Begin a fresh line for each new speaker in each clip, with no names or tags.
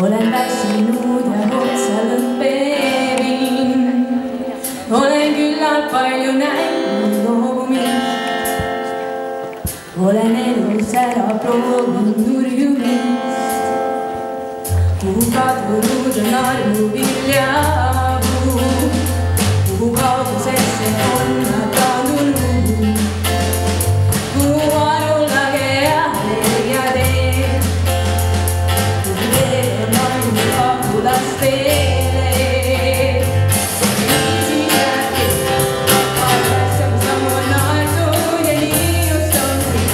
Olen väsinud ja otsa lõpperin. Olen küllalt palju näinud loobumist. Olen elus ära proovinud nurjumist. Kuhu kadunud on armu viljapuu, kuhu kaugusesse on nad taandunud. Kuhu arul lage ja leia tee, kuhu tee on ainult pagulastele. Viisin järgi, vaadasse mu sammu on naertud ja nii just on kõik.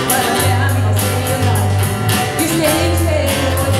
Ma ei tea, mida see on naertud, just neist veel moodi.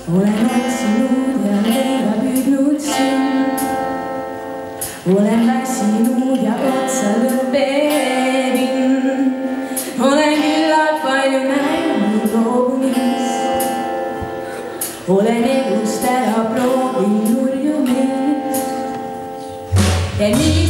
Olen otsinud ja leida püüdnud sind. Olen väsinud ja otsa lõpperin. Olen küllalt palju näinud loobumist. Olen elust ära proovinud nurjumist. Ja nii